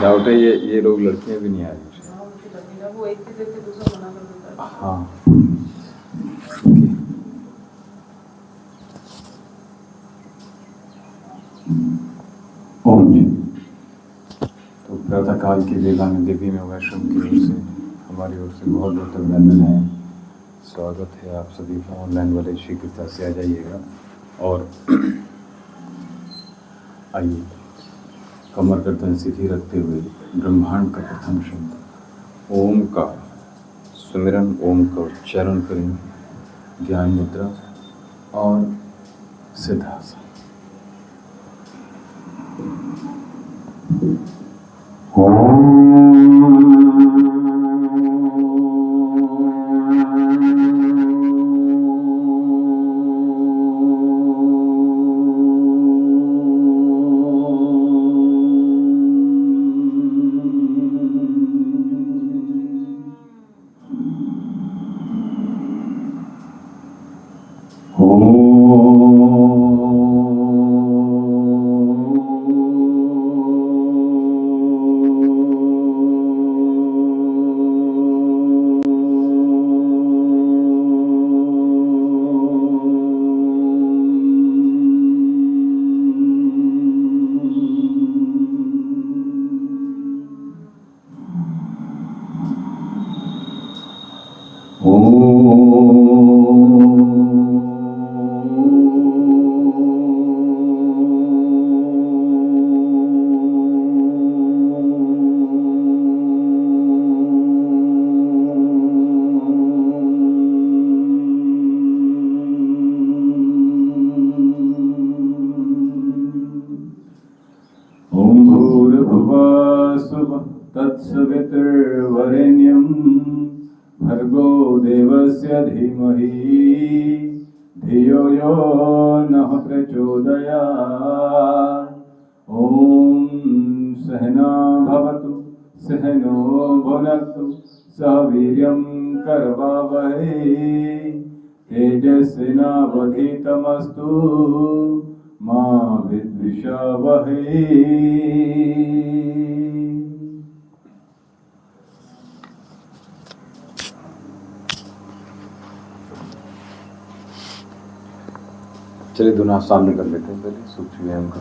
Doubt है ये लोग लड़कियां भी नहीं आ रही। वो एक चीज देख के दूसरा मना कर देता है। हाँ ओम जी। तो प्रातः काल की वेला में देवी में वैष्णव की ओर से हमारी ओर से बहुत बहुत अभिनंदन है। स्वागत है आप सभी का। ऑनलाइन वाले शीघ्रता से आ जाइएगा और आइए कमर गर्दन सीधी रखते हुए ब्रह्मांड का प्रथम शब्द ओम का सुमिरन, ओम का उच्चारण करेंगे। ज्ञान मुद्रा और सिद्धासन। तत्सवितुर्वरेण्यं भर्गो देवस्य धीमहि धियो यो नः प्रचोदयात्। ॐ सहना भवतु सहनो भुनक्तु सह वीर्यं करवावहै तेजस्विनावधीतमस्तु मा विद्विषावहै। चलिए दोनों हाथ सामने कर लेते हैं। पहले सूक्ष्म व्यायाम का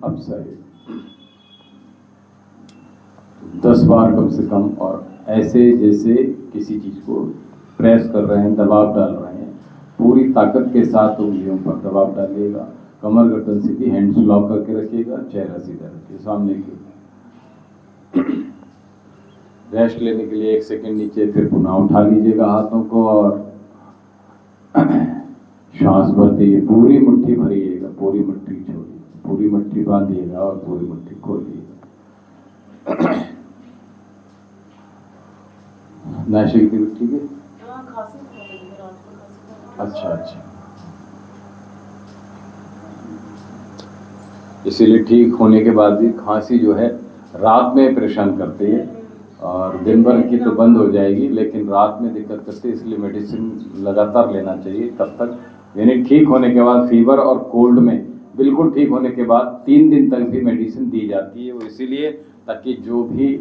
अब सही 10 बार कम से कम, और ऐसे जैसे किसी चीज को प्रेस कर रहे हैं, दबाव डाल रहे हैं। पूरी ताकत के साथ उंगलियों पर दबाव डालिएगा। कमर गर्दन सीधी, हैंड्स लॉक करके रखिएगा। चेहरा सीधा रखिए सामने की। रेस्ट लेने के लिए 1 सेकंड नीचे, फिर पुनः उठा लीजिएगा हाथों को और श्वास भरते पूरी मुट्ठी भरिएगा, पूरी मुट्ठी छोड़िए, पूरी मुट्ठी बांधिएगा और पूरी मुट्ठी खोलिएगा। नाशिक की ठीक है। अच्छा। इसीलिए ठीक होने के बाद भी खांसी जो है रात में परेशान करती है और दिन भर की तो बंद हो जाएगी, लेकिन रात में दिक्कत करती है। इसलिए मेडिसिन लगातार लेना चाहिए तब तक, यानी ठीक होने के बाद। फीवर और कोल्ड में बिल्कुल ठीक होने के बाद 3 दिन तक भी मेडिसिन दी जाती है। वो इसीलिए ताकि जो भी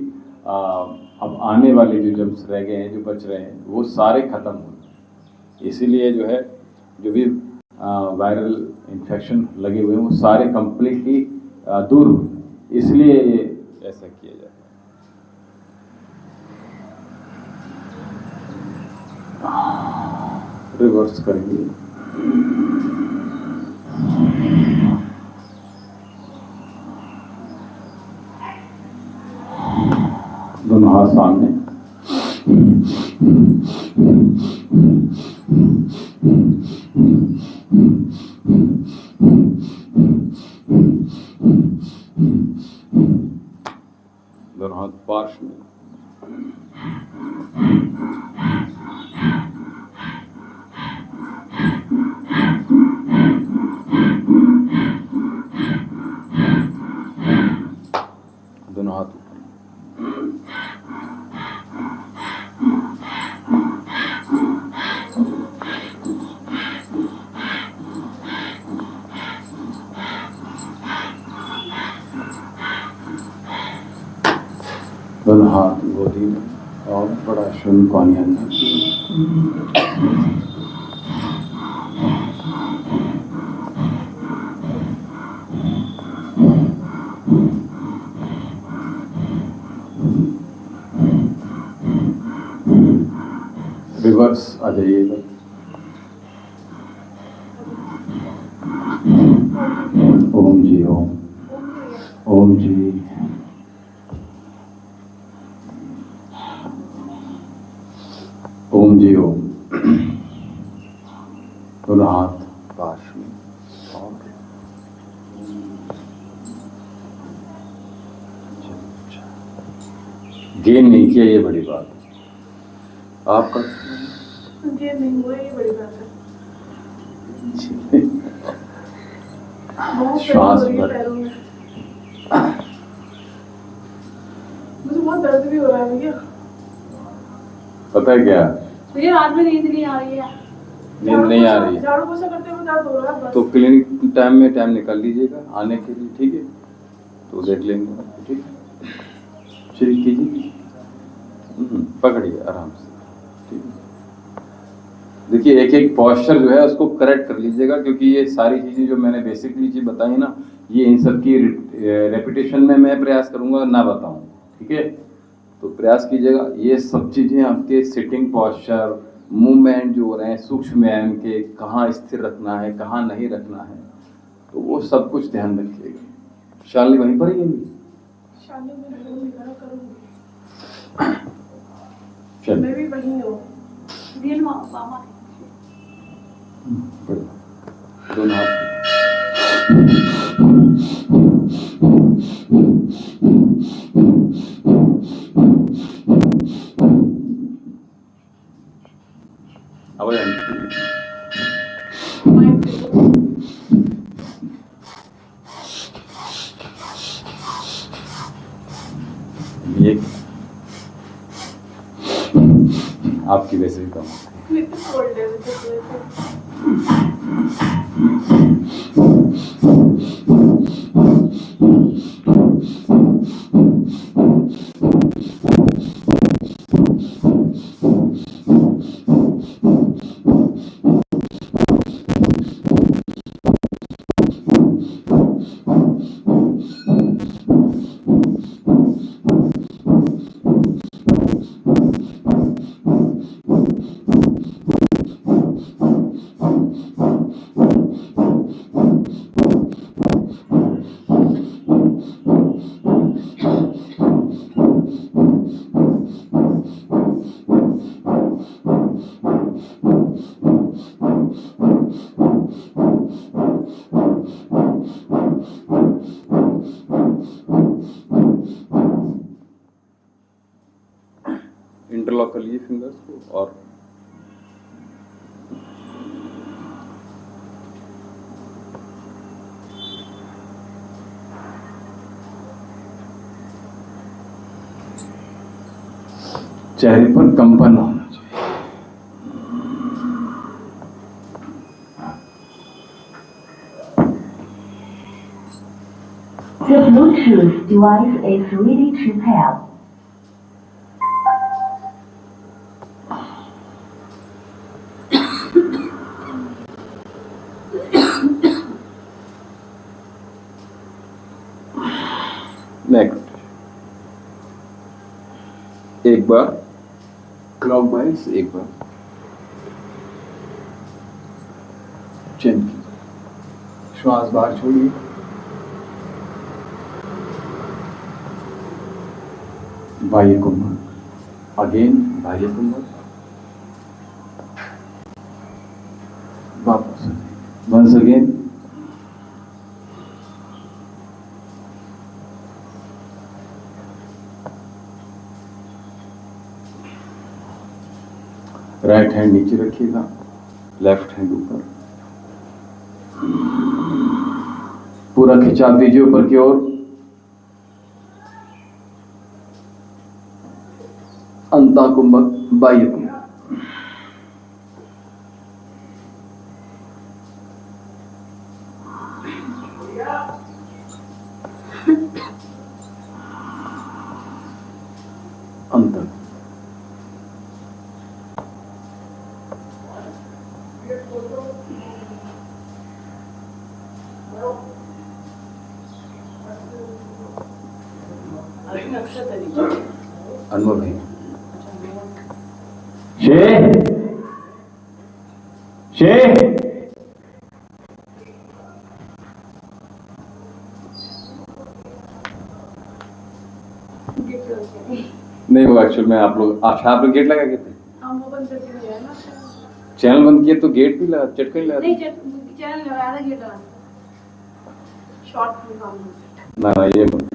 अब आने वाले जो जर्म्स रह गए हैं, जो बच रहे हैं, वो सारे खत्म हो। इसीलिए जो है जो भी वायरल इन्फेक्शन लगे हुए हैं वो सारे कंप्लीटली दूर हो, इसलिए ये ऐसा किया जाता है। रिवर्स करेंगे। दोनों हाथ सामने। दोनों हाथ पार्श्व में। दोनों हाथ ऊपर। दोनों हाथ गोदी में और बड़ा शून्य पानी अंदर। रिवर्स आ जाइएगा। ओम जी ओम, ओम जी। ओम जी ओम। दोनों हाथ पास में और गेन नहीं किया, ये बड़ी बात है। आप कर गेन नहीं हुआ, ये बड़ी बात है। श्वास भर। मुझे बहुत दर्द भी हो रहा है भैया। पता है क्या, भैया रात में नींद नहीं आ रही है। नींद नहीं आ रही है झाड़ू पोछा करते हुए दर्द हो रहा है बस। तो क्लिनिक टाइम में टाइम निकाल लीजिएगा आने के लिए, ठीक है? तो देख लेंगे, ठीक है? चलिए कीजिए, पकड़िए आराम से, ठीक है? देखिए एक एक पॉस्चर जो है उसको करेक्ट कर लीजिएगा, क्योंकि ये सारी चीज़ें जो मैंने बेसिकली चीज़ बताई ना, ये इन सब की रेपिटेशन में मैं प्रयास करूंगा ना बताऊं, ठीक है? तो प्रयास कीजिएगा। ये सब चीज़ें आपके सिटिंग पॉस्चर, मूवमेंट जो हो रहे हैं, सूक्ष्म व्यायाम के, कहाँ स्थिर रखना है, कहाँ नहीं रखना है, तो वो सब कुछ ध्यान रखिएगा। शालिनी वहीं पर ही है? चल मैं भी वहीं हूँ। दोनों हाथ ये आपकी वैसे भी कम इंटरलॉक कर लीजिए फिंगर्स को और चेहरे पर कंपन होना चाहिए। The Bluetooth device is ready to pair. Next एक बार क्लॉकवाइज, एक बार चिन कीजिए, श्वास बाहर छोड़िए, बाह्य कुंभक, अगेन बाह्य कुंभक, वापस वंस अगेन, राइट हैंड नीचे रखिएगा, लेफ्ट हैंड ऊपर, पूरा खिंचाव दीजिए ऊपर की ओर, अंता कुंभक बाह्य कुंभ। अंतर अभी नक्षत्र लीजिए। अनुभव है। नहीं वो एक्चुअल में आप लोग गेट लगा के थे। हाँ वो बंद करके गया ना। चैनल बंद किए तो गेट भी लगा चटके लगा नहीं चैनल लगाया था गेट लगा शॉर्ट काम ना ये मत।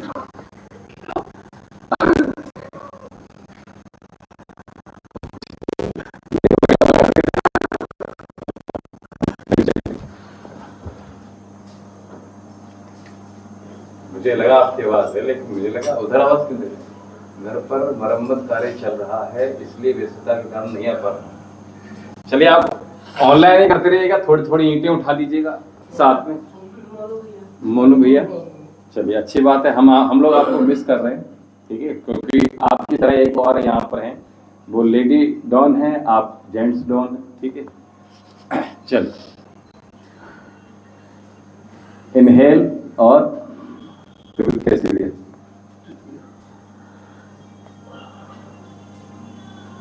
मुझे लगा आपकी आवाज है लेकिन मुझे लगा उधर आवाज क्यों दे रही? घर पर मरम्मत कार्य चल रहा है इसलिए व्यस्तता के कारण नहीं आ पा रहा। चलिए आप ऑनलाइन ही करते रहिएगा, थोड़ी थोड़ी ईंटें उठा लीजिएगा साथ में। मोनू भैया चलिए अच्छी बात है, हम लोग आपको मिस कर रहे हैं, ठीक है, क्योंकि आपकी तरह एक और यहाँ पर हैं, वो लेडी डॉन है, आप जेंट्स डॉन है, ठीक है। चल इनहेल और फिर कैसे लिए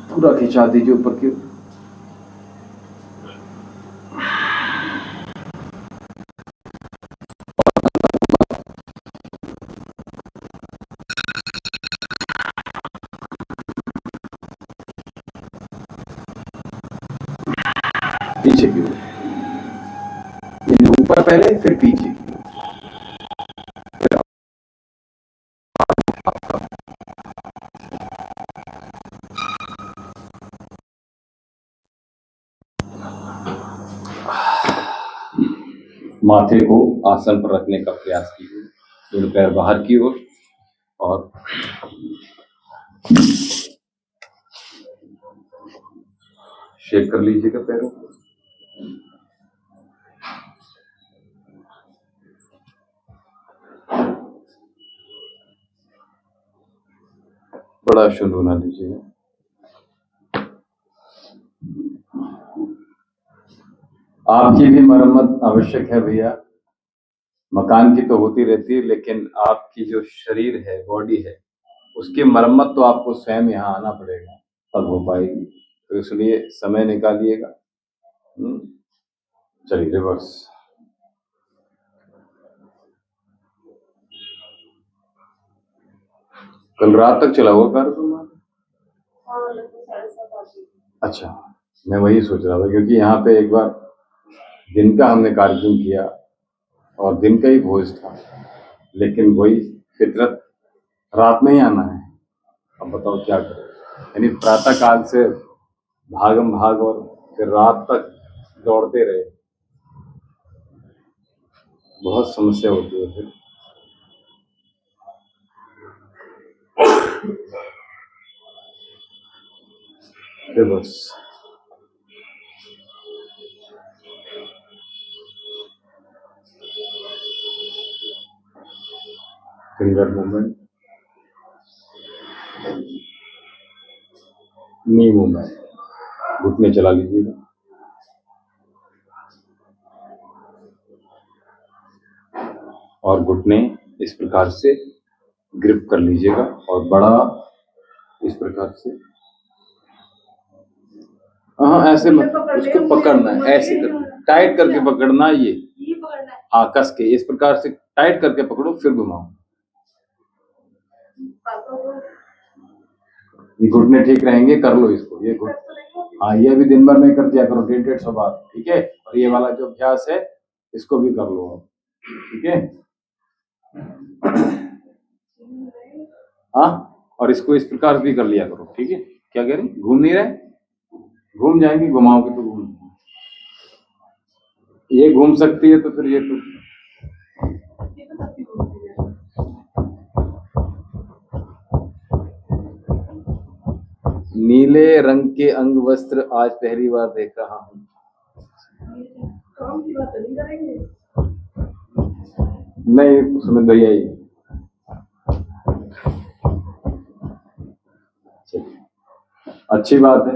पूरा खिंचा दीजिए ऊपर की। पीछे की ओर, ऊपर पहले फिर पीछे। माथे को आसन पर रखने का प्रयास कीजिए, दोनों पैर बाहर की ओर और शेक कर लीजिएगा पैरों को। बड़ा शुद्ध होना लीजिएगा। आपकी भी मरम्मत आवश्यक है भैया, मकान की तो होती रहती है लेकिन आपकी जो शरीर है, बॉडी है, उसकी मरम्मत तो आपको स्वयं यहाँ आना पड़ेगा तब हो पाएगी, तो इसलिए समय निकालिएगा। चलिए रिवर्स। कल रात तक चला हुआ कार्यक्रम? अच्छा, मैं वही सोच रहा था क्योंकि यहाँ पे एक बार दिन का हमने कार्यक्रम किया और दिन का ही भोज था, लेकिन वही फितरत रात में ही आना है। अब बताओ क्या करें, यानी प्रातः काल से भागम भाग और फिर रात तक दौड़ते रहे, बहुत समस्या होती है फिर। बस फिंगर मूवमेंट, नी मूवमेंट, घुटने चला लीजिएगा। और घुटने इस प्रकार से ग्रिप कर लीजिएगा और बड़ा इस प्रकार से, हाँ ऐसे मत, उसको पकड़ना है, ऐसे कर टाइट करके पकड़ना, ये पकड़ना है। हाँ कस के इस प्रकार से टाइट करके पकड़ो, फिर घुमाओ। ये घुटने ठीक रहेंगे, कर लो इसको, ये हाँ ये भी दिन भर में कर दिया करो 150-150 बार, ठीक है। और ये वाला जो अभ्यास है इसको भी कर लो, ठीक है। हाँ और इसको इस प्रकार भी कर लिया करो, ठीक है। क्या कह रही, घूम नहीं रहे, घूम जाएंगी, घुमाओगे तो घूम, ये घूम सकती है तो फिर ये तो नीले रंग के अंग वस्त्र आज पहली बार देख रहा हूँ। काम की बात नहीं करेंगे। नहीं, उसमें भैया ही अच्छी बात है।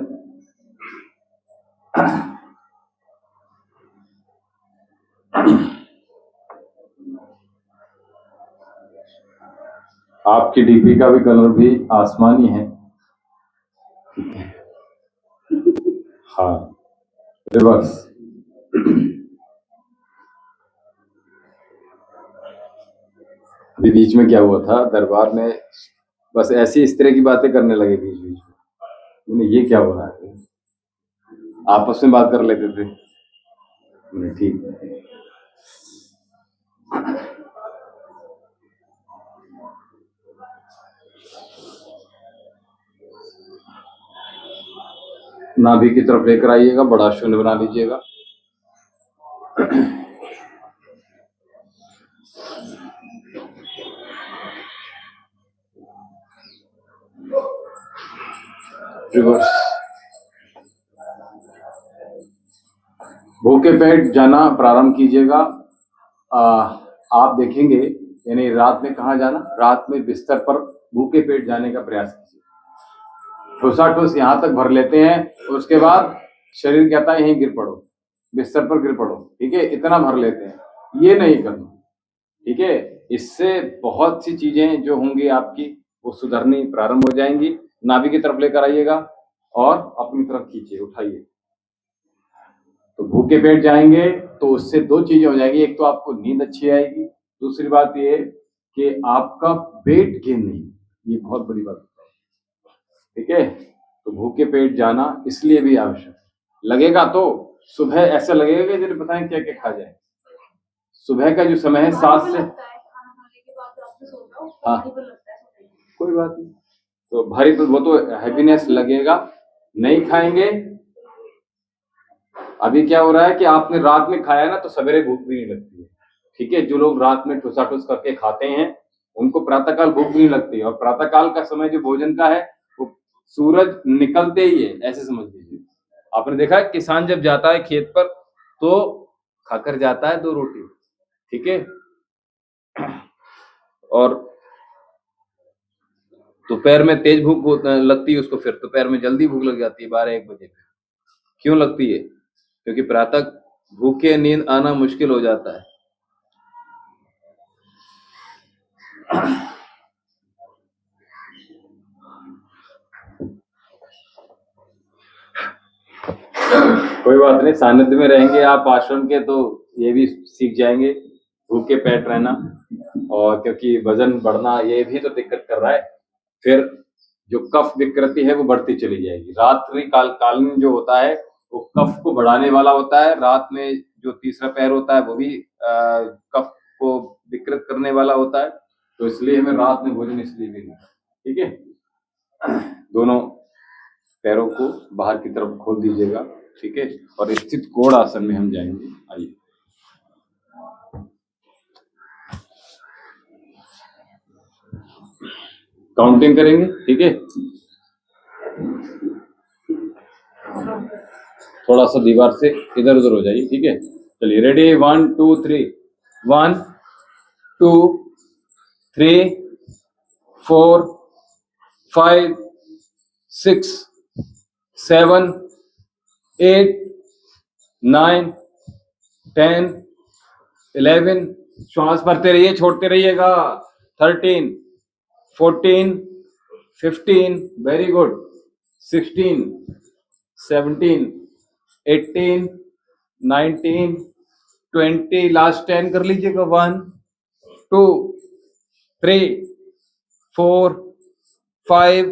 आपकी डीपी का भी कलर भी आसमानी है। हाँ, रिवर्स। अभी बीच में क्या हुआ था दरबार में, बस ऐसी इस तरह की बातें करने लगे बीच बीच में। ये क्या हो रहा है, आपस में बात कर लेते थे। ठीक है, नाभि की तरफ लेकर आइएगा, बड़ा शून्य बना लीजिएगा। रिवर्स। भूखे पेट जाना प्रारंभ कीजिएगा। आप देखेंगे, यानी रात में कहाँ जाना, रात में बिस्तर पर भूखे पेट जाने का प्रयास कीजिए। ठोसा-ठोस यहाँ तक भर लेते हैं, उसके बाद शरीर कहता है यहीं गिर पड़ो, बिस्तर पर गिर पड़ो, ठीक है, इतना भर लेते हैं। ये नहीं करना, ठीक है। इससे बहुत सी चीजें जो होंगी आपकी वो सुधरनी प्रारंभ हो जाएंगी। नाभि की तरफ लेकर आइएगा और अपनी तरफ खींचिए, उठाइए। तो भूखे पेट जाएंगे तो उससे दो चीजें हो जाएगी, एक तो आपको नींद अच्छी आएगी, दूसरी बात ये कि आपका वेट गेन नहीं, ये बहुत बड़ी बात है, ठीक है। तो भूखे पेट जाना इसलिए भी आवश्यक लगेगा। तो सुबह ऐसा लगेगा कि जरा बताएं क्या क्या खा जाए। सुबह का जो समय है 7 से, हाँ कोई बात नहीं, तो भारी वो तो हैप्पीनेस लगेगा, नहीं खाएंगे। अभी क्या हो रहा है कि आपने रात में खाया ना तो सवेरे भूख भी नहीं लगती है, ठीक है। जो लोग रात में ठुसा ठुस करके खाते हैं उनको प्रातःकाल भूख भी नहीं लगती है, और प्रातःकाल का समय जो भोजन का है वो सूरज निकलते ही है, ऐसे समझ लीजिए। आपने देखा है किसान जब जाता है खेत पर तो खाकर जाता है 2 रोटी, ठीक है। और दोपहर में तेज भूख लगती है उसको, फिर दोपहर में जल्दी भूख लग जाती है 12-1 बजे। क्यों लगती है? क्योंकि प्रातः भूखे नींद आना मुश्किल हो जाता है। कोई बात नहीं, सानिध्य में रहेंगे आप आश्रम के तो ये भी सीख जाएंगे भूखे पेट रहना, और क्योंकि वजन बढ़ना ये भी तो दिक्कत कर रहा है, फिर जो कफ विकृति है वो बढ़ती चली जाएगी। रात्रि कालीन जो होता है वो कफ को बढ़ाने वाला होता है, रात में जो तीसरा पैर होता है वो भी कफ को विकृत करने वाला होता है। तो इसलिए हमें रात में भोजन इसलिए भी नहीं, ठीक है। दोनों पैरों को बाहर की तरफ खोल दीजिएगा, ठीक है, और स्थित कोण आसन में हम जाएंगे। आइए, काउंटिंग करेंगे, ठीक है। थोड़ा सा दीवार से इधर उधर हो जाइए, ठीक है। चलिए, रेडी, 1 2 3, 1 2 3 4 5 6 7 8 9 10 11, श्वास भरते रहिए, छोड़ते रहिएगा। 13 14 15, वेरी गुड। 16 17 18 19 20, लास्ट 10 कर लीजिएगा। 1 2 3 4 5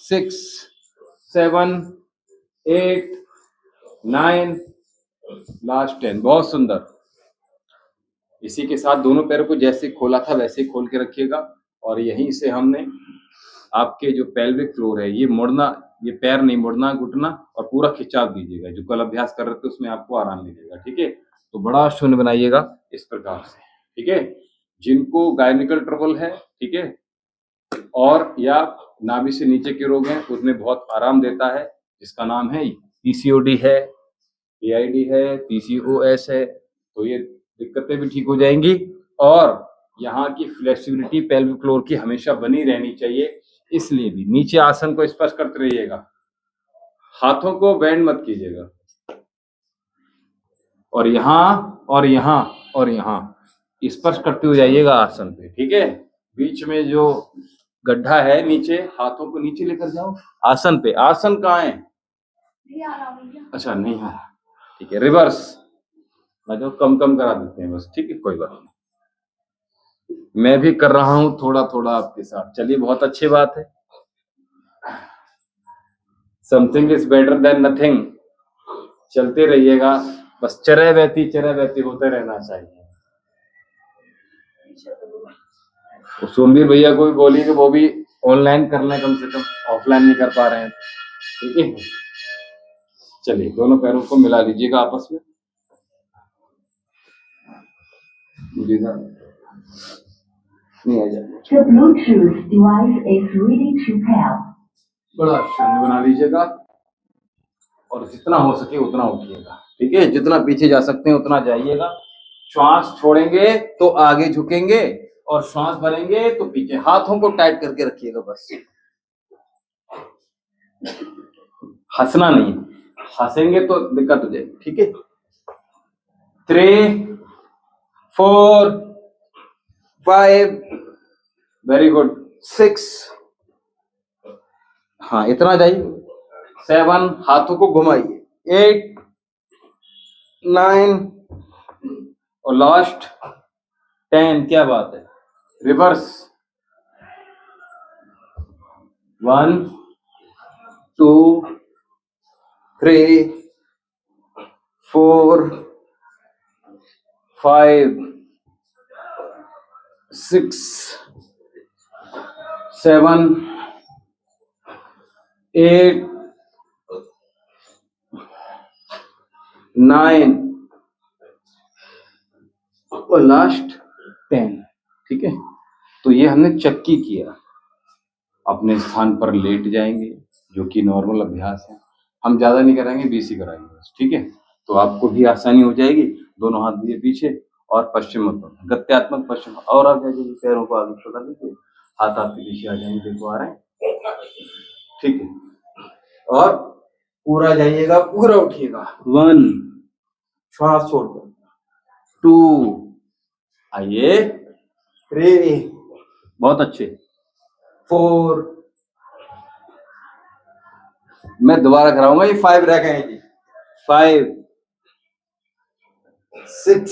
6 7 8 9, लास्ट 10, बहुत सुंदर। इसी के साथ दोनों पैरों को जैसे खोला था वैसे ही खोल के रखिएगा, और यहीं से हमने आपके जो पेल्विक फ्लोर है ये मुड़ना, ये पैर नहीं मुड़ना, घुटना, और पूरा खिंचाव दीजिएगा। जो कल अभ्यास कर रहे थे उसमें आपको आराम मिलेगा, ठीक है। तो बड़ा शून्य बनाइएगा इस प्रकार से, ठीक है। जिनको गायनिकल ट्रबल है, ठीक है, और या नाभि से नीचे के रोग हैं उसमें बहुत आराम देता है, जिसका नाम है पीसीओडी है, पीआईडी है, पीसीओएस है। तो ये दिक्कतें भी ठीक हो जाएंगी और यहाँ की फ्लेक्सिबिलिटी पेल्विक फ्लोर की हमेशा बनी रहनी चाहिए। इसलिए भी नीचे आसन को स्पर्श करते रहिएगा, हाथों को बेंड मत कीजिएगा, और यहाँ और यहाँ और यहाँ स्पर्श करते हुए जाइएगा आसन पे, ठीक है। बीच में जो गड्ढा है नीचे, हाथों को नीचे लेकर जाओ आसन पे। आसन कहाँ है? अच्छा नहीं है, ठीक है। रिवर्स मतलब कम कम करा देते हैं बस, ठीक है, कोई बात नहीं। मैं भी कर रहा हूं थोड़ा थोड़ा आपके साथ, चलिए बहुत अच्छी बात है। Something is better than nothing. चलते रहिएगा, बस चरह बहती होते रहना चाहिए। तो सोमवीर भैया को भी बोली कि वो भी ऑनलाइन कर लें, कम से कम ऑफलाइन नहीं कर पा रहे हैं, ठीक है। चलिए दोनों पैरों को मिला लीजिएगा आपस में। नहीं आ जाए। The Bluetooth device is ready to pair. बड़ा शून्य बना लीजिएगा और जितना हो सके उतना उठिएगा, ठीक है। जितना पीछे जा सकते हैं उतना जाइएगा। श्वास छोड़ेंगे तो आगे झुकेंगे और श्वास भरेंगे तो पीछे। हाथों को टाइट करके रखिएगा बस, हंसना नहीं, हंसेंगे तो दिक्कत हो जाएगी, ठीक है। 3 4 5 वेरी गुड 6, हाँ इतना जाइए। 7 हाथों को घुमाइए। 8 9 और लास्ट 10। क्या बात है, रिवर्स। 1 2 3 4 5 6 7 8 9 और लास्ट 10, ठीक है। तो ये हमने चक्की किया। अपने स्थान पर लेट जाएंगे, जो कि नॉर्मल अभ्यास है। हम ज्यादा नहीं कराएंगे, 20 ही कराएंगे बस, ठीक है। तो आपको भी आसानी हो जाएगी। दोनों हाथ दिए पीछे और पश्चिमोत्तान गत्यात्मक पश्चिम। और आप जाइए, पैरों को आगे छोटा दीजिए, हाथ आपके पीछे आ जाएंगे, देखो आ रहे हैं, ठीक है। और पूरा जाइएगा, पूरा उठिएगा। 1 श्वास छोड़कर, 2 आइए, 3 बहुत अच्छे, 4 मैं दोबारा कराऊंगा, ये 5 रह गए जी। 5 6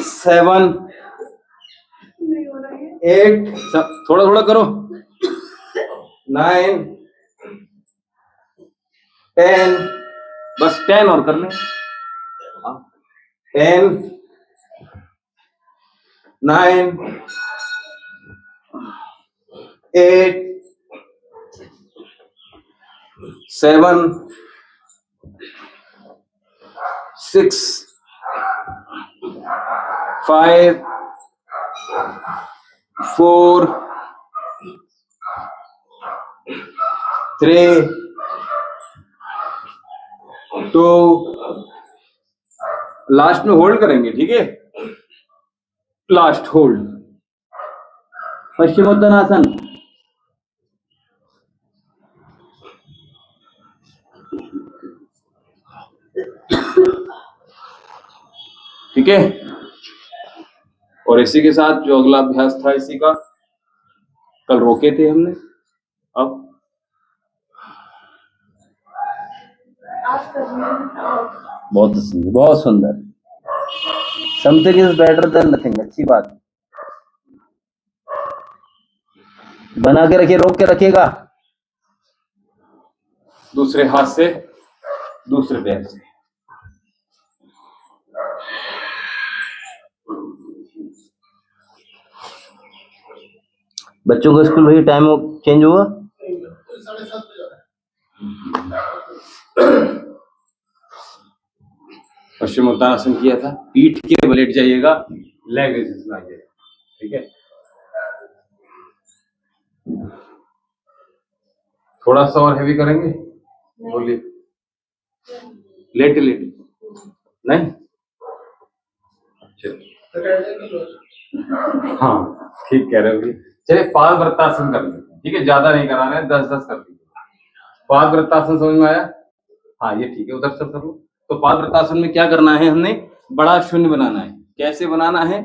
7 8 थोड़ा थोड़ा करो। 9 10 बस 10 और करने। 10 9 8 7 6 5 4 3 2 लास्ट में होल्ड करेंगे, ठीक है। Last hold, Paschimottanasana. ठीक है। और इसी के साथ जो अगला अभ्यास था, इसी का कल रोके थे हमने, अब बहुत सुंदर। Something is better than nothing, अच्छी बात। बना के रखिए, रोक के रखिएगा। दूसरे हाथ से, दूसरे पैर से। बच्चों का स्कूल भाई टाइम चेंज हुआ? 7:30। पश्चिमोत्तानासन किया था, पीठ के बल लेट जाइएगा, लेग रेजिस्टेंस लाइएगा, ठीक है। थोड़ा सा और हैवी करेंगे, बोलिए। लेटे लेटे नहीं, हाँ ठीक कह रहे हो। चलिए पादवृत्तासन कर लेते हैं, ठीक है, ज्यादा नहीं करा रहे हैं, 10-10 कर लीजिए। पादवृत्तासन समझ में आया? हाँ ये ठीक है, उधर से कर लो। तो पादवृत्तासन में क्या करना है, हमने बड़ा शून्य बनाना है। कैसे बनाना है?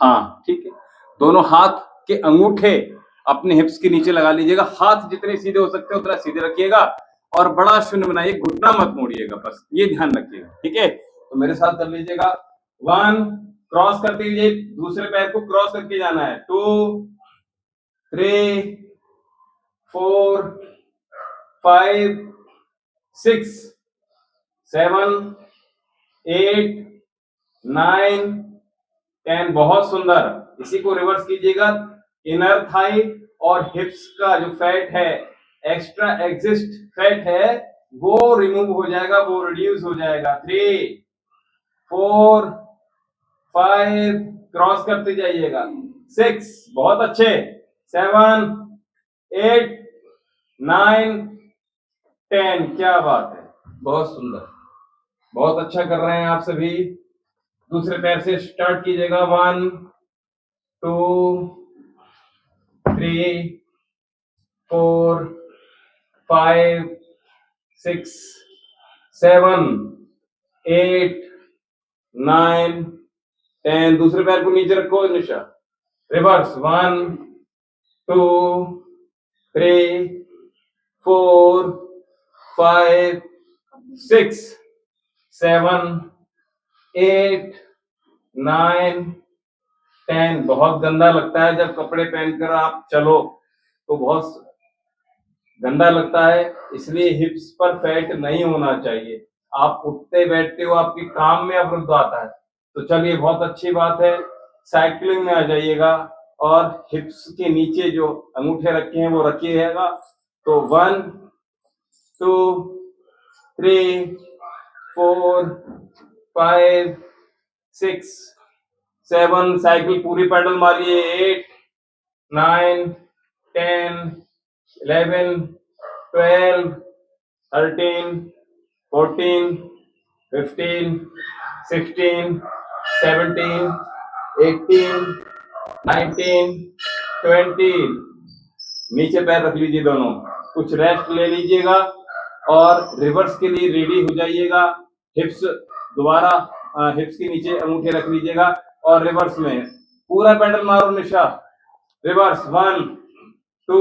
हाँ ठीक है, दोनों हाथ के अंगूठे अपने हिप्स के नीचे लगा लीजिएगा। हाथ जितने सीधे हो सकते हो उतना सीधे रखिएगा और बड़ा शून्य बनाइए, घुटना मत मोड़िएगा, बस ये ध्यान रखिएगा, ठीक है। तो मेरे साथ कर लीजिएगा। 1, क्रॉस करते हुए दूसरे पैर को क्रॉस करके जाना है। 2, 3, 4, 5, 6, 7, 8, 9, 10। बहुत सुंदर। इसी को रिवर्स कीजिएगा। इनर थाई और हिप्स का जो फैट है, एक्स्ट्रा एक्सिस्ट फैट है, वो रिमूव हो जाएगा, वो रिड्यूस हो जाएगा। 3, 4, 5, क्रॉस करते जाइएगा। 6, बहुत अच्छे। 7, 8, 9, 10। क्या बात है, बहुत सुंदर, बहुत अच्छा कर रहे हैं आप सभी। दूसरे पैर से स्टार्ट कीजिएगा। 1, 2, 3, 4, 5, 6, 7, 8, 9, 10। दूसरे पैर को नीचे रखो निशा। रिवर्स। 1, 2, 3, 4, 5, 6, 7, 8, 9, 10। बहुत गंदा लगता है जब कपड़े पहनकर आप चलो, तो बहुत गंदा लगता है, इसलिए हिप्स पर फैट नहीं होना चाहिए। आप उठते बैठते हो, आपके काम में अवरुद्ध आता है। तो चलिए, बहुत अच्छी बात है। साइकिलिंग में आ जाइएगा और हिप्स के नीचे जो अंगूठे रखे हैं वो रखिएगा। तो 1, 2, 3, 4, 5, 6, 7। साइकिल पूरी पेडल मारिए। 8, 9, 10, 11, 12, 13, 14, 15, 16, 17, 18, 19, 20। नीचे पैर रख लीजिए दोनों, कुछ रेस्ट ले लीजिएगा और रिवर्स के लिए रेडी हो जाइएगा। हिप्स दोबारा हिप्स के नीचे अंगूठे रख लीजिएगा और रिवर्स में पूरा पेडल मारो निशा। रिवर्स। 1, 2,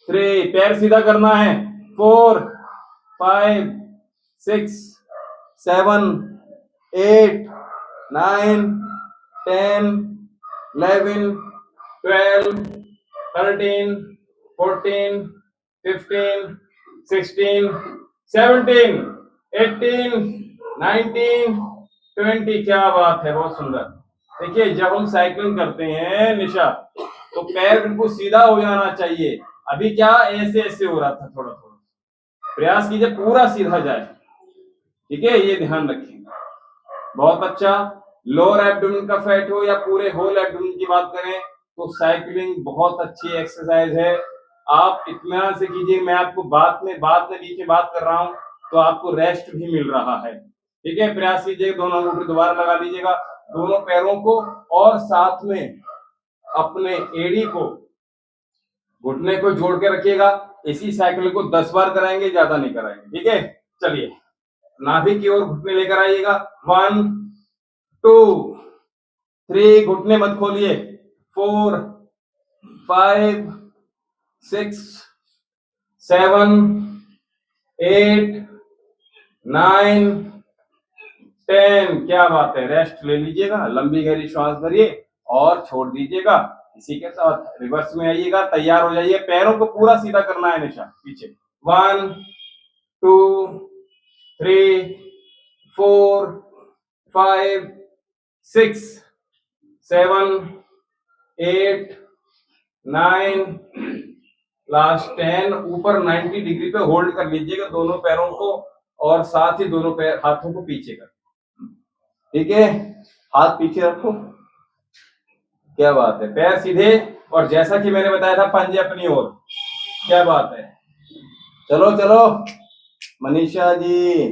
3, पैर सीधा करना है। 4, 5, 6, 7, 8, 9, 10, 11, 12, 13, 14, 15, 16, 17, 18, 19, 20। क्या बात है, बहुत सुंदर। देखिए, जब हम साइकिलिंग करते हैं निशा, तो पैर बिल्कुल सीधा हो जाना चाहिए। अभी क्या ऐसे ऐसे हो रहा था, थोड़ा थोड़ा प्रयास कीजिए पूरा सीधा जाए, ठीक है, ये ध्यान रखिए। बहुत अच्छा। लोअर एब्डोमेन का फैट हो या पूरे होल एब्डोमेन की बात करें, तो साइकिलिंग बहुत अच्छी एक्सरसाइज है। आप इत्मीनान से कीजिए। मैं आपको बाद में बीच में बात कर रहा हूं, तो आपको रेस्ट भी मिल रहा है, ठीक है। प्रयास कीजिए, दोनों अंगूठे दोबारा लगा लीजिएगा दोनों पैरों को, और साथ में अपने एड़ी को, घुटने को जोड़ के रखिएगा। इसी साइकिल को 10 बार कराएंगे, ज्यादा नहीं कराएंगे, ठीक है। चलिए, नाभि की ओर घुटने लेकर आइएगा। 1, 2, 3, घुटने मत खोलिए। 4, 5, 6, 7, 8, 9, 10। क्या बात है, रेस्ट ले लीजिएगा, लंबी गहरी श्वास भरिए और छोड़ दीजिएगा। इसी के साथ रिवर्स में आइएगा, तैयार हो जाइए। पैरों को पूरा सीधा करना है निशा, पीछे। 1, 2, 3, 4, 5, 6, 7, 8, 9, लास्ट 10। ऊपर 90 डिग्री पे होल्ड कर लीजिएगा दोनों पैरों को, और साथ ही दोनों पैर हाथों को पीछे कर, ठीक है। हाथ पीछे रखो, क्या बात है, पैर सीधे और जैसा कि मैंने बताया था पंजे अपनी ओर। क्या बात है, चलो चलो मनीषा जी,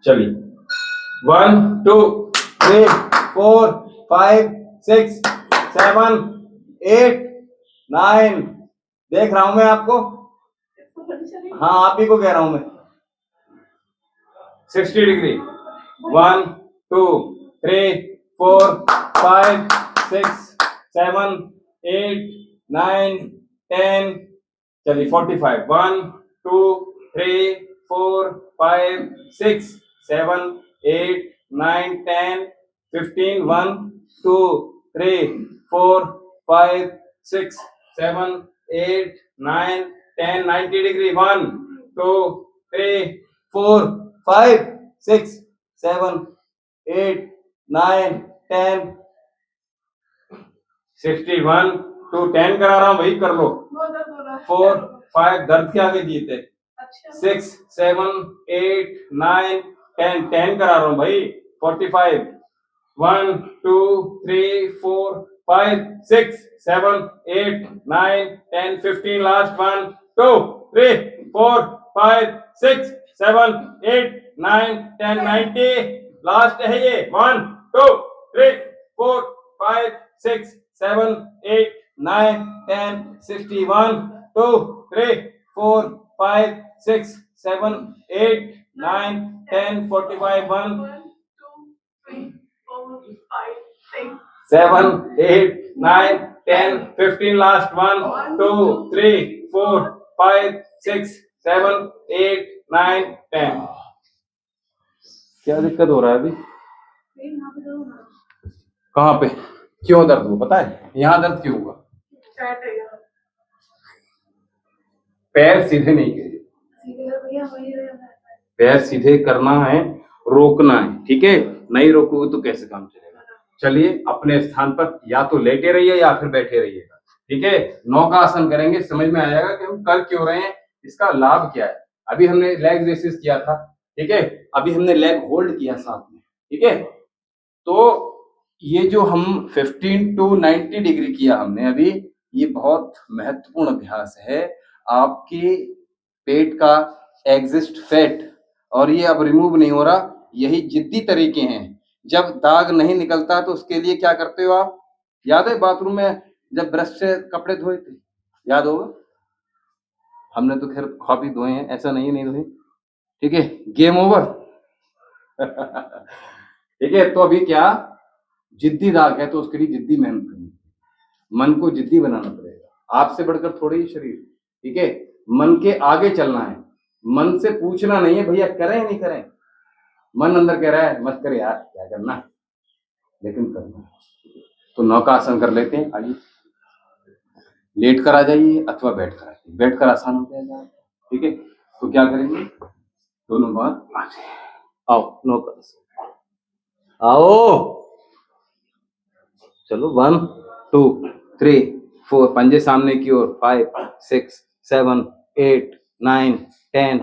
चलिए 1 2 3 4 5 6 7 8 9। देख रहा हूं मैं आपको, हाँ आप ही को कह रहा हूं मैं। 60 डिग्री 1 2 3 4 5 6 7 8 9 10। चलिए 45 1 2 3 4 5 6 7 8 9 10 15 1 2 3 4 5 6 7 8 9 10 90 डिग्री 1 2 3 4 5 6 7 8 9 10। 61 to 10 करा रहा हूं भाई, कर लो। 4 5 दर्द के आगे जीते। 6 7 8 9 10 10 करा रहा हूं भाई। 45 1 2 3 4 5 6 7 8 9 10 15 लास्ट 1 2 3 4 5 6 7 8 9 10 90 लास्ट है ये 1 2 3 4 5 6 7 8 9 10 61 2 3 4 5 6 7 8 9 10 45 1 7 8 9 10 15 लास्ट 1 2 3 4 5 6 7 8 9 10। क्या दिक्कत हो रहा है अभी? कहाँ पे, क्यों दर्द हुआ पता है? यहाँ दर्द क्यों हुआ? पैर सीधे नहीं किए, पैर सीधे करना है, रोकना है, ठीक है? नहीं रोकोगे तो कैसे काम चलेगा? चलिए अपने स्थान पर या तो लेटे रहिए या फिर बैठे रहिएगा, ठीक है? नौकासन करेंगे, समझ में आ जाएगा कि हम कर क्यों रहे हैं, इसका लाभ क्या है। अभी हमने लेग रेसिस किया था, ठीक है? अभी हमने लेग होल्ड किया साथ में, ठीक है? तो ये जो हम 15 to 90 डिग्री किया हमने अभी, ये बहुत महत्वपूर्ण अभ्यास है। आपके पेट का एग्जिस्ट फैट और ये अब रिमूव नहीं हो रहा, यही जिद्दी तरीके हैं। जब दाग नहीं निकलता तो उसके लिए क्या करते हो आप? याद है बाथरूम में जब ब्रश से कपड़े धोए थे, याद होगा? हमने तो खैर काफी धोए हैं, ऐसा नहीं धोए, ठीक है? Game over. ठीक है, तो अभी क्या जिद्दी दाग है तो उसके लिए जिद्दी मेहनत करनी, मन को जिद्दी बनाना पड़ेगा। आपसे बढ़कर थोड़ी ही शरीर, ठीक है? मन के आगे चलना है, मन से पूछना नहीं है भैया करें नहीं करें। मन अंदर कह रहा है मत कर यार, क्या करना है, लेकिन करना है। तो नौकासन कर लेते हैं। आइए लेट कर आ जाइए अथवा बैठ कर आइए, बैठ कर आसान हो जाएगा, ठीक है? तो क्या करेंगे, दोनों बार आ जाइए, आओ नौकासन, आओ चलो 1 2 3 4 पंजे सामने की ओर 5 6 7 8 9 10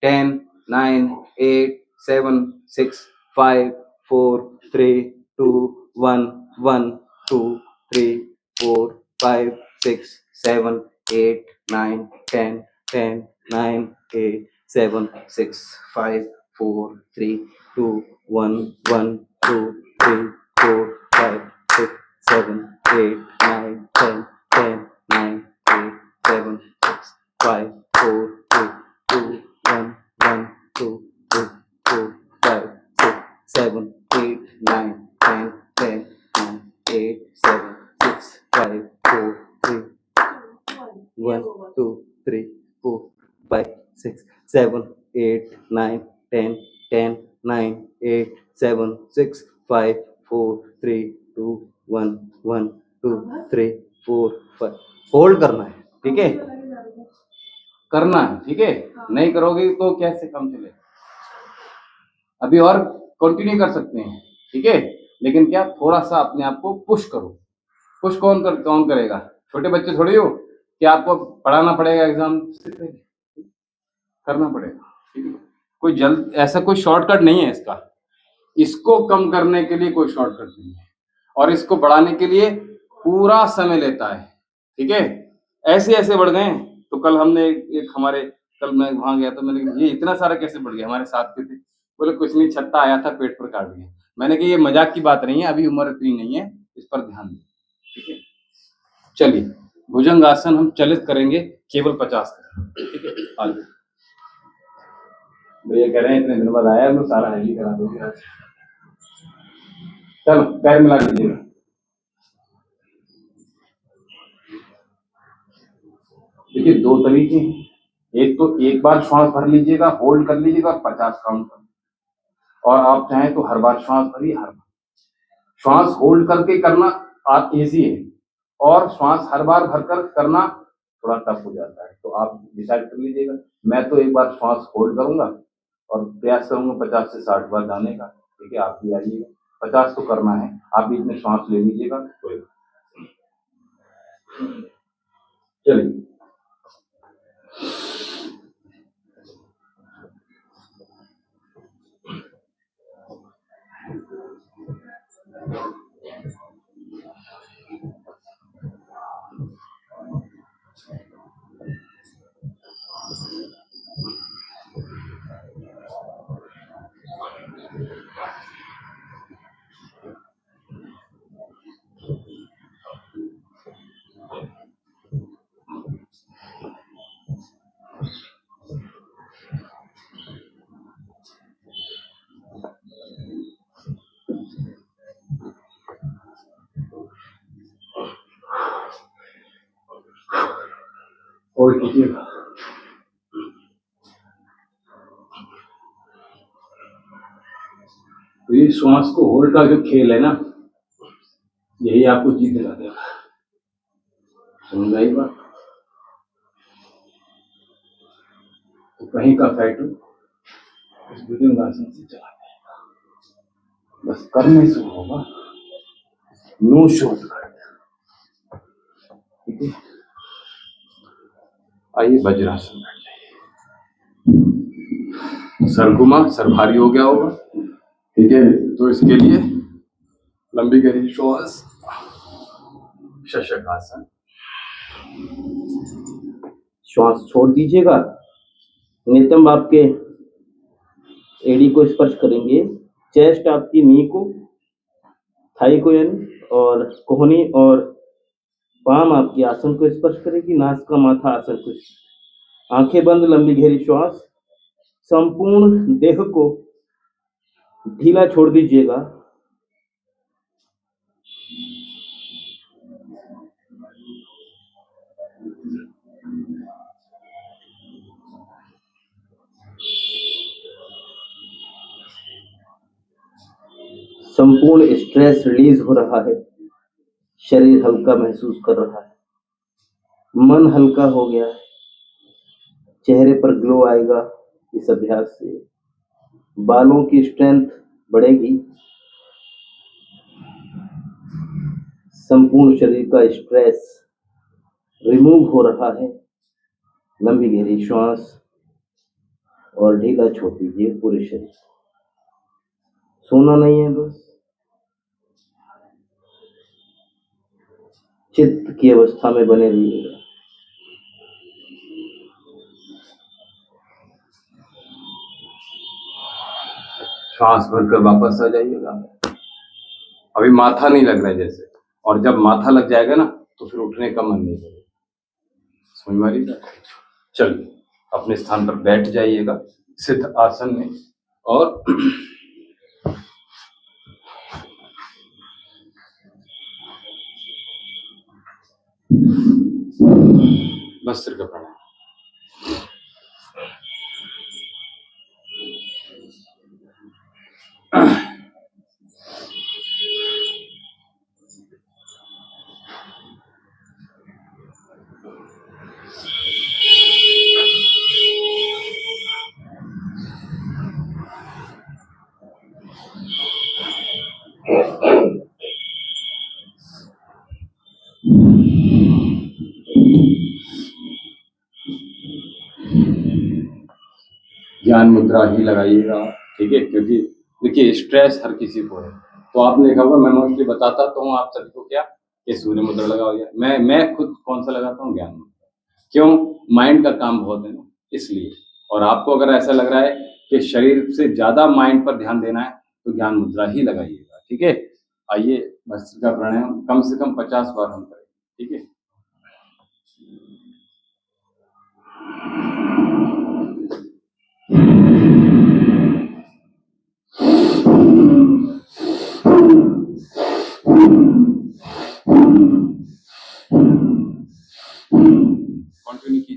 10 9 8 7 6 5 4 3 2 1 1 2 3 4 5 6 7 8 9 10 10 9 8 7 6 5 4 3 2 1 1 2 3 4 5 6 7 8 9 10 10 9 8 7 6 5 4 3 2 1 1 2 3 4 5 6 7 8 9 10 10 9 8 7 6 5 4 3 1 2 3 4 5 6 7 8 9 10 10 9 8 7 6 5 4 3 2 1 1 2 3 4 5। होल्ड करना है, ठीक है? करना है, ठीक है? नहीं करोगे तो कैसे काम चलेगा? अभी और कंटिन्यू कर सकते हैं, ठीक है? लेकिन क्या थोड़ा सा अपने आप को पुश करो। पुश कौन करेगा? छोटे बच्चे थोड़ी हो कि आपको पढ़ाना पड़ेगा एग्जाम से पहले, करना पड़ेगा, ठीक है? कोई ऐसा कोई शॉर्टकट नहीं है इसका, इसको कम करने के लिए कोई शॉर्टकट नहीं है, और इसको बढ़ाने के लिए पूरा समय लेता है। ठीक है, ऐसे ऐसे बढ़ गए। तो कल हमने एक हमारे, कल मैं वहां गया तो मैंने कहा, ये इतना सारा कैसे बढ़ गया? हमारे साथ के थे, बोले कुछ नहीं, छत्ता आया था पेट पर काट गया। मैंने कहा ये मजाक की बात नहीं है, अभी उम्र इतनी नहीं है, इस पर ध्यान दें। ठीक है, चलिए भुजंग आसन हम चलित करेंगे, केवल 50 करें। ठीक है, आगे भैया कह रहे हैं इतने दिन बाद आया, तो सारा हैवी करा दोगे आज। चलो पैर मिला दीजिएगा। देखिए दो तरीके हैं, एक तो एक बार श्वास भर लीजिएगा, होल्ड कर लीजिएगा और 50 काउंट कर, और आप चाहें तो हर बार श्वास भरिए। हर बार श्वास होल्ड करके करना आप इजी है, और श्वास हर बार भरकर करना थोड़ा टफ हो जाता है, तो आप डिसाइड कर लीजिएगा। मैं तो एक बार श्वास होल्ड करूंगा और प्रयास करूंगा 50 से 60 बार जाने का। ठीक है, आप भी आइएगा, 50 तो करना है, आप भी इतने श्वास ले लीजिएगा। चलिए और कीजिएगा। तो ये श्वास को होल्ड का जो खेल है ना, यही आपको जीत दिला देगा। समझाई बात? तो कहीं का फैट इस भुजंग आसन से चला जाएगा, बस करने से होगा, नो शॉर्टकट। ठीक है, आइए वज्रासन बैठ जाइए। सर घुमा, सर भारी हो गया होगा। ठीक है, तो इसके लिए लंबी गहरी श्वास, शशकासन। श्वास छोड़ दीजिएगा, नितंब आपके एड़ी को स्पर्श करेंगे, चेस्ट आपकी नी को, थाई को यानी, और कोहनी और पाम आपकी आसन को स्पर्श करेगी, नाक का माथा आसन को। आंखें बंद, लंबी गहरी श्वास, संपूर्ण देह को ढीला छोड़ दीजिएगा। संपूर्ण स्ट्रेस रिलीज हो रहा है, शरीर हल्का महसूस कर रहा है, मन हल्का हो गया है, चेहरे पर ग्लो आएगा। इस अभ्यास से बालों की स्ट्रेंथ बढ़ेगी, संपूर्ण शरीर का स्ट्रेस रिमूव हो रहा है। लंबी गहरी श्वास और ढीला छोड़ दीजिए पूरे शरीर। सोना नहीं है, बस चित्त की अवस्था में बने रहिएगा। श्वास भरकर वापस आ जाइएगा। अभी माथा नहीं लग रहा है जैसे, और जब माथा लग जाएगा ना तो फिर उठने का मन नहीं करेगा। समझ में आ रही है? चलिए अपने स्थान पर बैठ जाइएगा सिद्ध आसन में, और बस सिर का प्राणायाम। ज्ञान मुद्रा ही लगाइएगा। ठीक है, क्योंकि देखिए स्ट्रेस हर किसी को है, तो आपने देखा होगा मैं मोस्टली बताता तो हूँ आप सभी को क्या कि सूर्य मुद्रा लगाओ, या मैं खुद कौन सा लगाता हूँ, ज्ञान मुद्रा। क्यों? माइंड का काम बहुत है ना, इसलिए। और आपको अगर ऐसा लग रहा है कि शरीर से ज्यादा माइंड पर ध्यान देना है तो ज्ञान मुद्रा ही लगाइएगा, ठीक है। आइए भस्त्रिका प्राणायाम कम से कम 50 बार हम करें, ठीक है। कंटिन्यू कीजिए।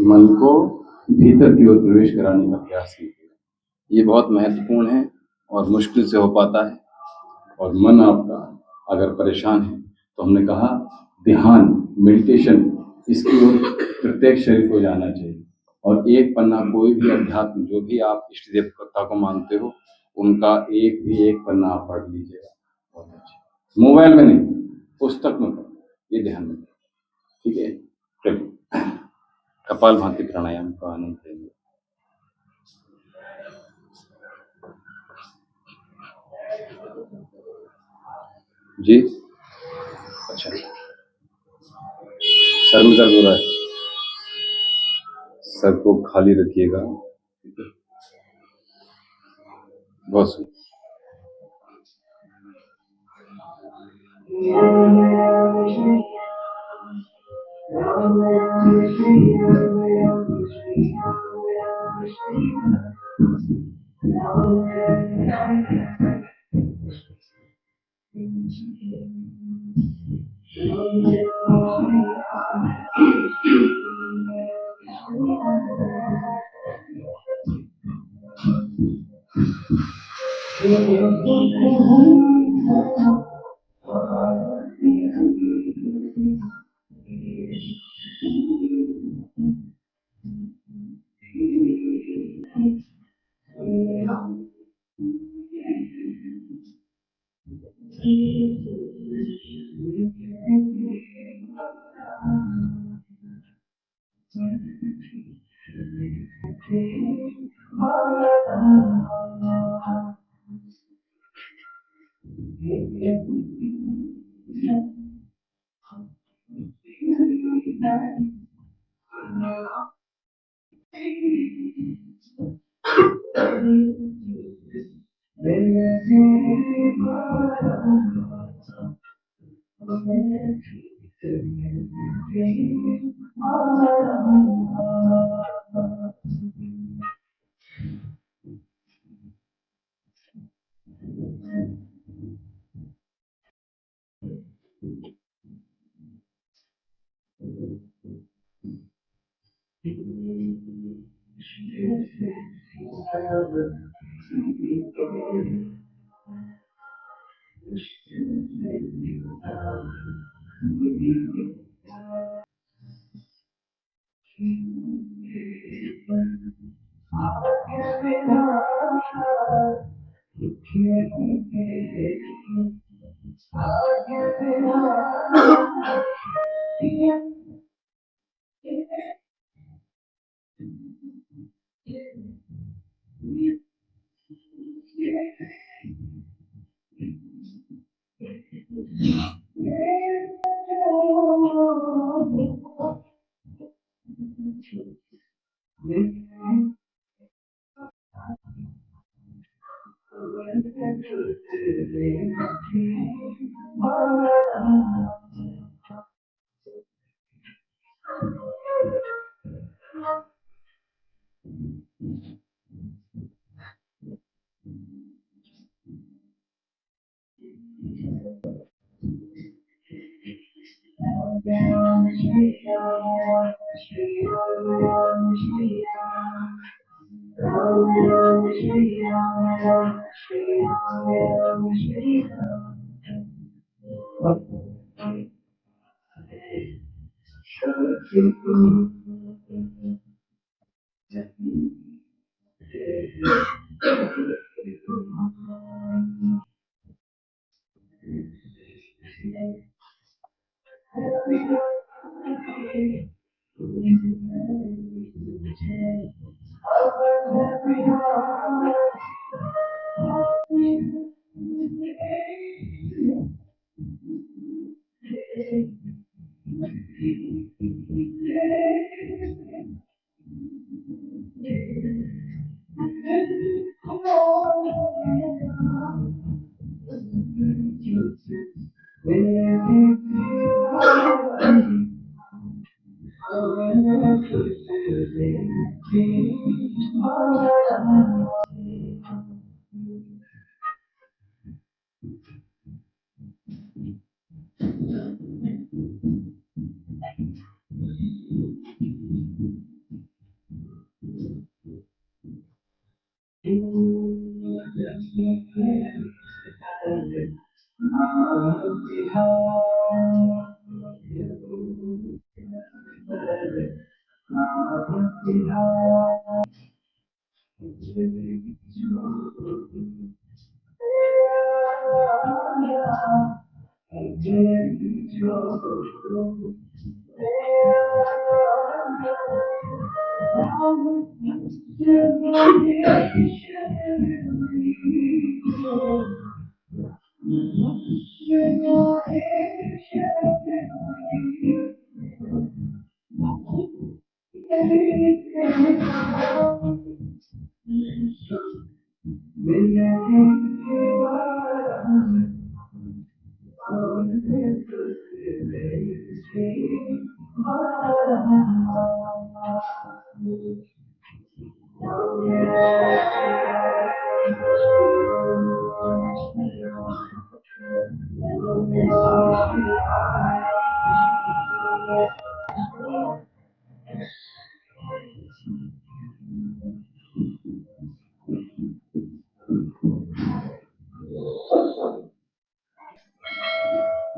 मन को भीतर की ओर प्रवेश कराने का प्रयास कीजिए। ये बहुत महत्वपूर्ण है और मुश्किल से हो पाता है। और मन आपका अगर परेशान है तो हमने कहा ध्यान, मेडिटेशन, इसकी ओर प्रत्येक शरीर को जाना चाहिए। और एक पन्ना कोई भी अध्यात्म, जो भी आप इष्ट देवता को मानते हो, उनका एक पन्ना आप पढ़ लीजिएगा, बहुत अच्छा। मोबाइल में नहीं, पुस्तक में पढ़ो, ये ध्यान में, ठीक है। चलिए कपालभाति प्राणायाम का आनंद लेंगे। जी अच्छा, सर में दर्द हो रहा है, सर को खाली रखिएगा, बहुत सही।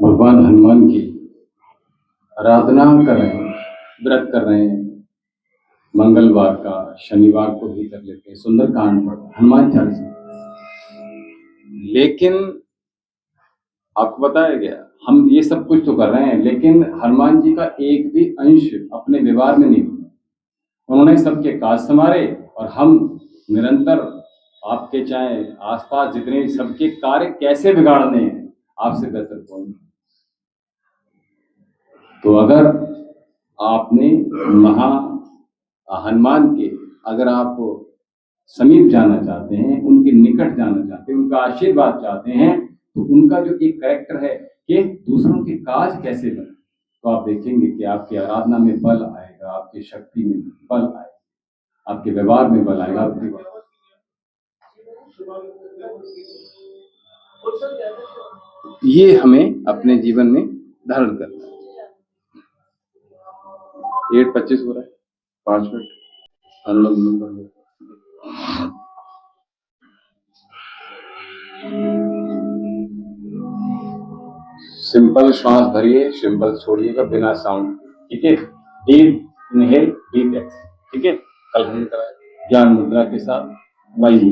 भगवान हनुमान की आराधना कर रहे हैं, व्रत कर रहे हैं, मंगलवार का, शनिवार को भी कर लेते हैं, सुंदरकांड पढ़, हनुमान चालीसा। लेकिन आपको बताया गया। हम ये सब कुछ तो कर रहे हैं, लेकिन हनुमान जी का एक भी अंश अपने व्यवहार में नहीं हुआ। उन्होंने सबके काज संवारे और हम निरंतर आपके चाहे आसपास जितने सबके कार्य कैसे बिगाड़ने हैं, आपसे बेहतर कौन है। तो अगर आपने हनुमान के अगर आप समीप जाना चाहते हैं, उनके निकट जाना चाहते हैं, उनका आशीर्वाद चाहते हैं, तो उनका जो एक कैरेक्टर है कि दूसरों के काज कैसे बने, तो आप देखेंगे कि आपकी आराधना में बल आएगा, आपकी शक्ति में बल आएगा, आपके व्यवहार में बल आएगा, आपके ये हमें अपने जीवन में धारण करना है। 8:25 हो रहा है, 5 मिनट अनुलोम कर लो। सिंपल श्वास भरिए, सिंपल छोड़िएगा बिना साउंड, ठीक है। डीप इनहेल, डीप एक्सहेल, ठीक है। कल हमने कराया ज्ञान मुद्रा के साथ वायु।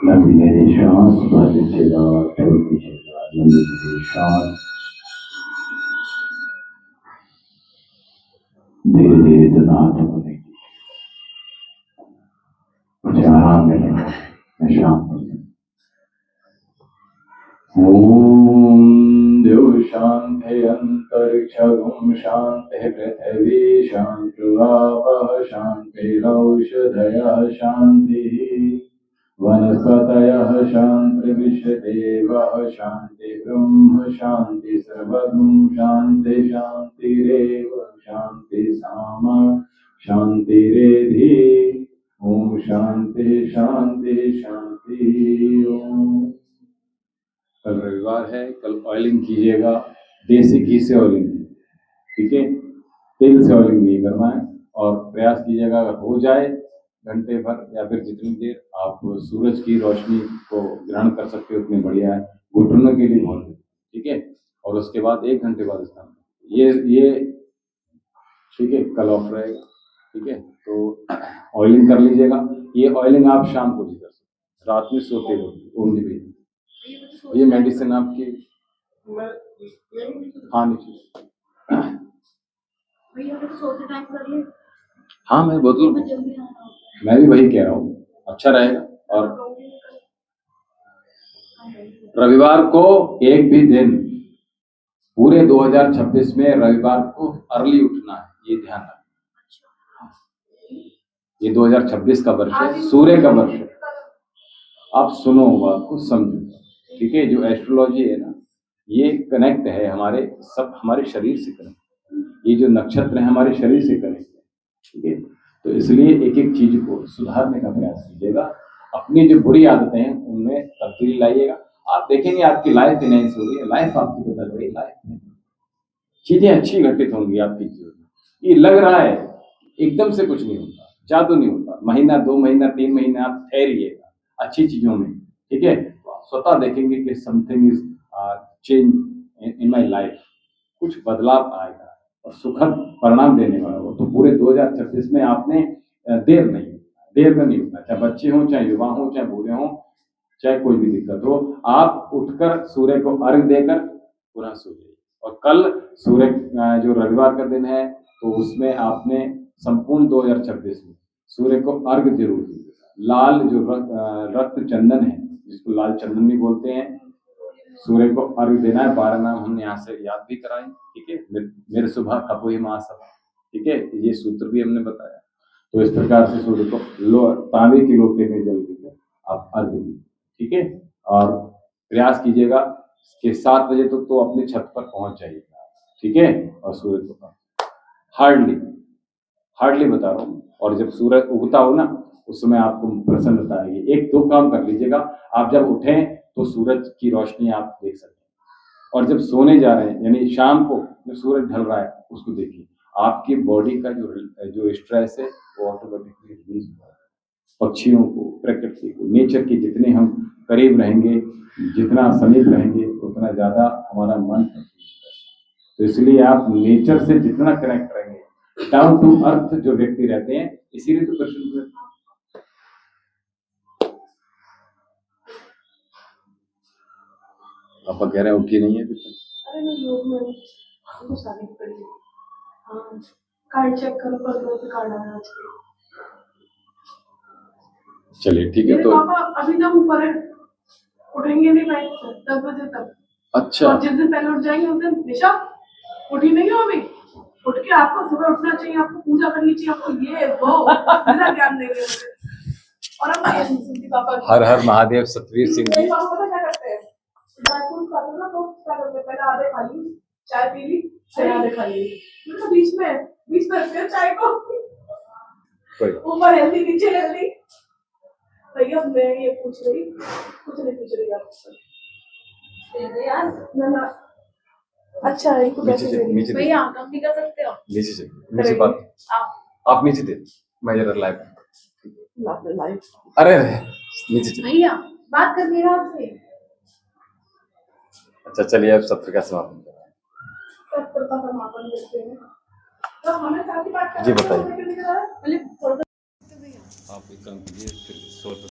लंबी मेरी सांस भरी चेगा छोटी चेगा लंबी मेरी सांस धीरे धीरे दुनाते होने की मुझे आराम मिलेगा मैं शांत हो ओम देव शांति अंतरिक्षगुम शांति पृथ्वी शांतिरापः शांतिरौषधयः शांतिः वनस्पतयः शान्तिर्विश्वदेवः शान्ति ब्रह्म शान्ति सर्वगुं शान्ति शान्तिरेव शान्ति सामा शान्तिरेधि ओम शांति शांति शांति ओम। कल रविवार है, कल ऑयलिंग कीजिएगा, देसी घी से ऑयलिंग, ठीक है, तेल से ऑयलिंग नहीं करना है। और प्रयास कीजिएगा अगर हो जाए घंटे भर या फिर जितनी देर आप सूरज की रोशनी को ग्रहण कर सकते हो उतनी बढ़िया है, घुटनों के लिए बहुत है, ठीक है। और उसके बाद 1 घंटे बाद स्नान, ये ठीक है, कल ऑफ रहेगा, ठीक है। तो ऑयलिंग कर लीजिएगा। ये ऑयलिंग आप शाम को भी कर सकते, रात में सोते हो ओम जी। ये मेडिसिन आपकी हाँ नीचे हाँ मैं बोतल मैं भी वही कह रहा हूँ, अच्छा रहेगा। और रविवार को एक भी दिन पूरे 2026 में रविवार को अर्ली उठना है, ये ध्यान रखना। ये 2026 का वर्ष है, सूर्य का वर्ष है। आप सुनो बात को, समझो, ठीक है। जो एस्ट्रोलॉजी है ना, ये कनेक्ट है हमारे शरीर से कनेक्ट, ये जो नक्षत्र है हमारे शरीर से कनेक्ट है, ठीक है। तो इसलिए एक एक चीज को सुधारने का प्रयास कीजिएगा। अपनी जो बुरी आदतें हैं उनमें तब्दीली लाइएगा। आप देखेंगे आपकी लाइफ इनहेंस हो रही है, लाइफ आपकी बदल रही है, लाइफ में चीजें अच्छी घटित होंगी आपकी जीवन में। ये लग रहा है एकदम से कुछ नहीं होता, जादू नहीं होता। महीना 2 महीना 3 महीना आप ठहरिएगा अच्छी चीजों में, ठीक है। तो आप स्वतः देखेंगे कि something is change in my life, कुछ बदलाव आएगा और सुखद परिणाम देने वाला हो। तो पूरे 2026 में आपने देर में नहीं उठना, चाहे बच्चे हों, चाहे युवा हों, चाहे बूढ़े हों, चाहे कोई भी दिक्कत हो, आप उठकर सूर्य को अर्घ देकर पुनः सो जाइए। और कल सूर्य जो रविवार का दिन है, तो उसमें आपने संपूर्ण 2026 में सूर्य को अर्घ जरूर दीजिएगा। लाल जो रक्त चंदन है, जिसको लाल चंदन भी बोलते हैं, सूर्य को अर्घ देना है। 12 नाम हमने यहाँ से याद भी कराए, ठीक है। मेरे सुबह कपोही महासभा, ठीक है, ये सूत्र भी हमने बताया। तो इस प्रकार से सूर्य को तांबे की लोटे में जल देकर आप अर्घ दीजिए, ठीक है। और प्रयास कीजिएगा कि 7 बजे तक तो अपने छत पर पहुंच जाइएगा, ठीक है। और सूर्य को हार्डली बता रहा हूँ। और जब सूरज उगता हो ना, उस समय आपको प्रसन्नता आएगी। एक दो काम कर लीजिएगा, आप जब उठें तो सूरज की रोशनी आप देख सकते हैं, और जब सोने जा रहे हैं यानी शाम को जब सूरज ढल रहा है उसको देखिए, आपकी बॉडी का जो स्ट्रेस है वो ऑटोमेटिकली रिलीज होगा। पक्षियों को, प्रकृति को, नेचर के जितने हम करीब रहेंगे, जितना समीप रहेंगे, उतना ज्यादा हमारा मन प्रफुल्लित रहेगा। तो इसलिए आप नेचर से जितना कनेक्ट रहेंगे, डाउन टू अर्थ जो व्यक्ति रहते हैं, इसीलिए तो कृष्ण आप कह रहे हैं उठी नहीं है अभी तक? अरे मैं योग में हूँ, हमको शादी की पड़ी है। हाँ, कार्ड चेक करो, पर से कार्ड आया आज के। चलिए ठीक है। मेरे तो पापा अभी तक ऊपर है, उठेंगे नहीं नाइट से 10 बजे तक। अच्छा, और जिस दिन पहले उठ जाएंगे उस दिन निशा उठी नहीं हो अभी, उठ के आपको सुबह उठना चाहिए, आपको पूजा करनी चाहिए, आपको ये वो बिना ज्ञान देंगे मुझे। और अब मैं सुनती पापा की। हर हर महादेव सतवीर सिंह मेरे जी। पापा पता क्या करते हैं, ड्राई फ्रूट खाते ना तो क्या करते हैं, पहले आधे खा ली, चाय पी ली, फिर आधे खा ली, मतलब बीच में रखते हैं चाय को, ऊपर हेल्दी नीचे हेल्दी। भैया मैं ये पूछ रही, कुछ नहीं पूछ रही आपसे यार, ना अच्छा है, इनको कैसे देंगे भैया, आप कम नहीं कर सकते हो, नीचे से नीचे बात आप नीचे दे, मैं जरा लाइव अरे नीचे चलिए भैया बात कर मेरा आपसे। अच्छा चलिए, अब सत्र का समापन करें। सत्र का समापन करते हैं, तो हमें साथ ही बात जी बताइए। मतलब आप एक काम कीजिए, फिर 100